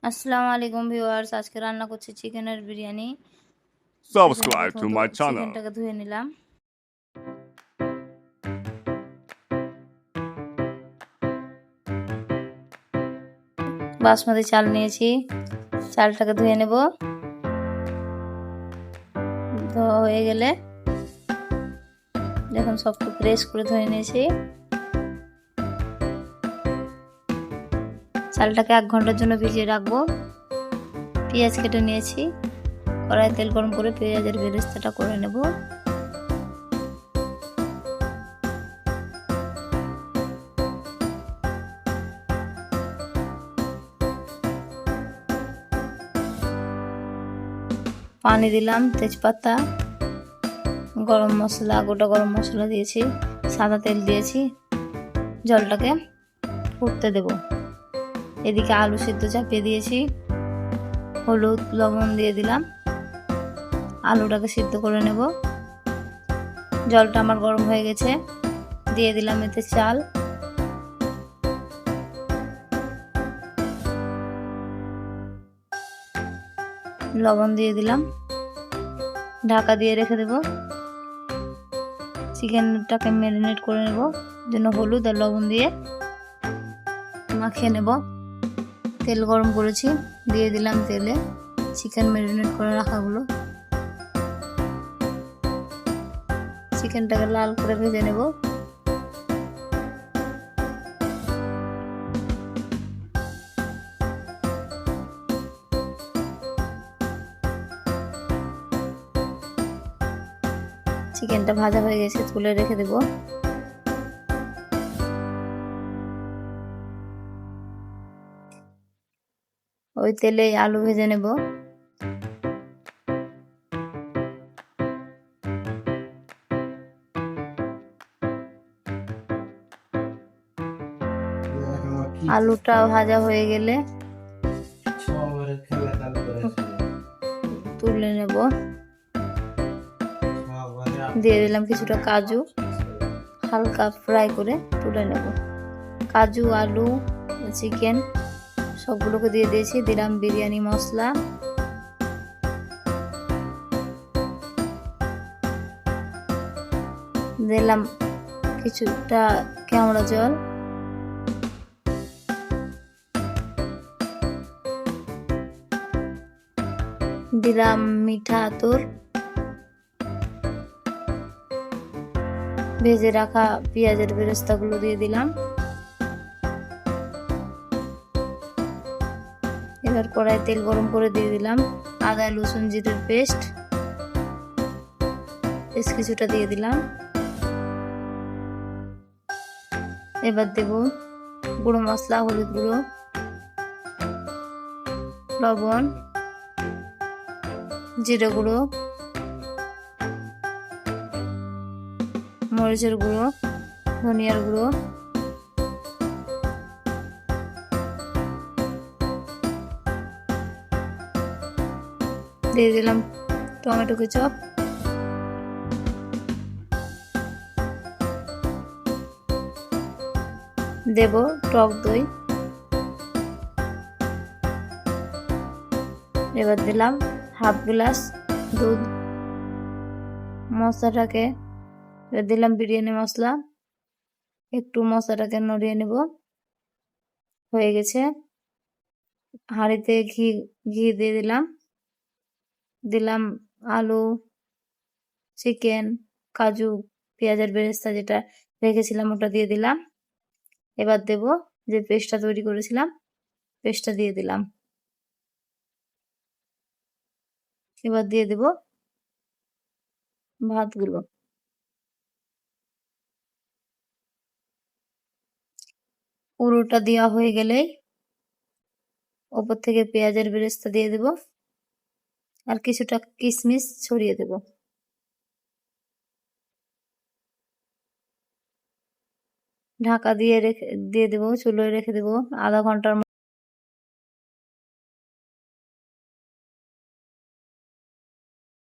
আসসালামু আলাইকুম ভিউয়ার্স, আজকে রান্না করছি চিকেনের বিরিয়ানি। সেজন্য Subscribe to প্রথমত my channel. চিকেনটাকে ধুয়ে নিলাম। বাসমতি চাল নিয়েছি, চালটাকে ধুয়ে নেব। ধোয়া হয়ে গেলে দেখুন সবটা প্রেস করে ধুয়ে নিয়েছি। চালটাকে 1 ঘন্টার জন্য ভিজিয়ে রাখবো। পেঁয়াজ কেটে নিয়েছি, কড়াই তেল গরম করে পেঁয়াজের বেরেস্তাটা করে নেব। পানি দিলাম, তেজপাতা, গরম মশলা, গোটা গরম মশলা দিয়েছি, সাদা তেল দিয়েছি। জলটাকে ফুটতে দেব। এদিকে আলু সিদ্ধ চাপিয়ে দিয়েছি, হলুদ লবণ দিয়ে দিলাম। আলুটাকে সিদ্ধ করে নেব। জলটা আমার গরম হয়ে গেছে, দিয়ে দিলাম এতে চাল। লবণ দিয়ে দিলাম, ঢাকা দিয়ে রেখে দেব। চিকেনটাকে ম্যারিনেট করে নেব, জন্য হলুদ আর লবণ দিয়ে মাখিয়ে নেব। তেল গরম করেছি, দিয়ে দিলাম তেলে চিকেন ম্যারিনেট করে রাখাগুলো। চিকেনটাকে লাল করে ভেজে নেব। চিকেনটা ভাজা হয়ে গেছে, তুলে রেখে দেব। ওই তেলে আলু ভেজে নেব। আলুটা ভাজা হয়ে গেলে তুলে নেব। দিয়ে দিলাম কিছুটা কাজু, হালকা ফ্রাই করে তুলে নেব। কাজু, আলু, চিকেন সবগুলোকে দিয়ে দিয়েছি। দিলাম বিরিয়ানি মশলা, দিলাম কিছুটা কেওড়া জল, দিলাম মিঠা আতর, ভেজে রাখা পেঁয়াজের বেরেস্তাগুলো দিয়ে দিলাম। এবার কড়াই তেল গরম করে দিয়ে দিলাম আদা রসুন জিরের পেস্ট, কিছুটা দিয়ে দিলাম। এবার দেব গুঁড়ো মশলা, হলুদ গুঁড়ো, লবণ, জিরে গুঁড়ো, মরিচের গুঁড়ো, ধনিয়ার গুঁড়ো, দিয়ে দিলাম টমেটো কেচাপ, দেব টক দই। এবার দিলাম হাফ গ্লাস দুধ। মশলাটাকে এবার দিলাম বিরিয়ানি মশলা, একটু মশলাটাকে নড়িয়ে নেব। হয়ে গেছে। হাঁড়িতে ঘি দিয়ে দিলাম। দিলাম আলু, চিকেন, কাজু, পেঁয়াজের বেরেস্তা যেটা রেখেছিলাম ওটা দিয়ে দিলাম। এবার দেব যে পেস্টটা তৈরি করেছিলাম, পেস্টটা দিয়ে দিলাম। এবার দিয়ে দেব ভাতগুলো। পুরোটা দেওয়া হয়ে গেলেই ওপর থেকে পেঁয়াজের বেরেস্তা দিয়ে দেব আর কিছুটা কিশমিশ ছড়িয়ে দেব। ঢাকা দিয়ে দিয়ে দেবো, চুলোয় রেখে দেবো আধা ঘন্টার